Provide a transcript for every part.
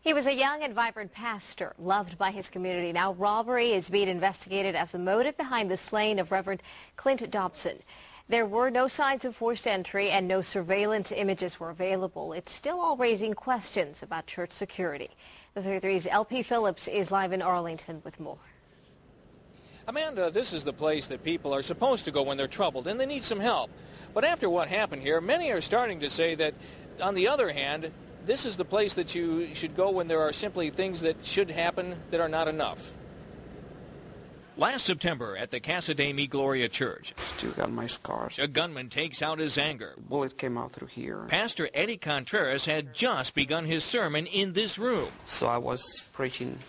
He was a young and vibrant pastor, loved by his community. Now robbery is being investigated as the motive behind the slaying of Reverend Clint Dobson. There were no signs of forced entry and no surveillance images were available. It's still all raising questions about church security. The 33's LP Phillips is live in Arlington with more. Amanda, this is the place that people are supposed to go when they're troubled and they need some help. But after what happened here, many are starting to say that, on the other hand, this is the place that you should go when there are simply things that should happen that are not enough. Last September at the Casa de Mi Gloria Church, still got my scars. A gunman takes out his anger. The bullet came out through here. Pastor Eddie Contreras had just begun his sermon in this room. So I was preaching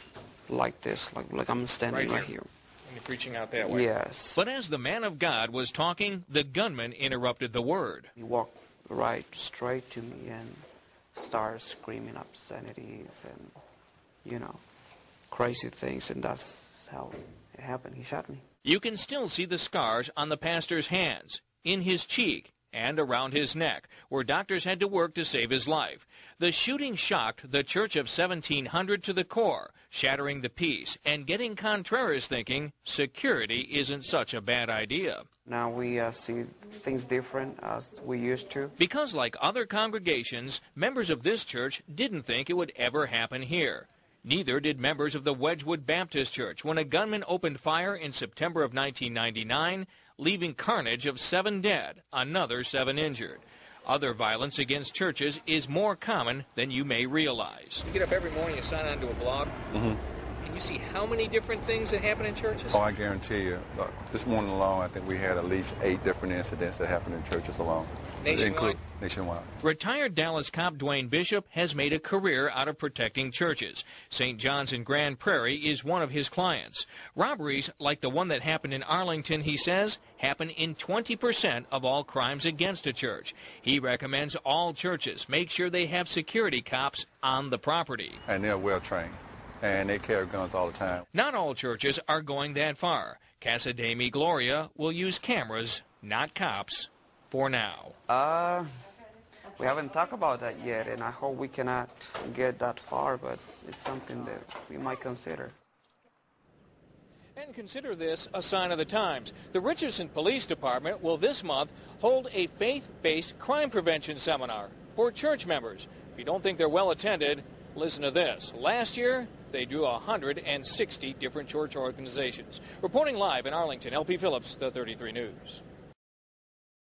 like this, like I'm standing right here. And you're preaching out that way? Yes. But as the man of God was talking, the gunman interrupted the word. He walked right straight to me and started screaming obscenities and, crazy things, and that's how it happened. He shot me. You can still see the scars on the pastor's hands, in his cheek, and around his neck, where doctors had to work to save his life. The shooting shocked the Church of 1700 to the core, shattering the peace and getting Contreras thinking security isn't such a bad idea. Now we see things different as we used to. Because like other congregations, members of this church didn't think it would ever happen here. Neither did members of the Wedgwood Baptist Church when a gunman opened fire in September of 1999, leaving carnage of 7 dead, another 7 injured. Other violence against churches is more common than you may realize. You get up every morning and sign on to a blog, and you see how many different things that happen in churches? Oh, I guarantee you. Look, this morning alone, I think we had at least 8 different incidents that happened in churches alone. Nationwide? Nationwide. Retired Dallas cop Dwayne Bishop has made a career out of protecting churches. St. John's in Grand Prairie is one of his clients. Robberies like the one that happened in Arlington, he says, happen in 20% of all crimes against a church. He recommends all churches make sure they have security cops on the property. And they're well trained, and they carry guns all the time. Not all churches are going that far. Casa de Mi Gloria will use cameras, not cops, for now. We haven't talked about that yet, and I hope we cannot get that far, but it's something that we might consider. And consider this a sign of the times. The Richardson Police Department will this month hold a faith-based crime prevention seminar for church members. If you don't think they're well attended, listen to this. Last year, they drew 160 different church organizations. Reporting live in Arlington, LP Phillips, the 33 News.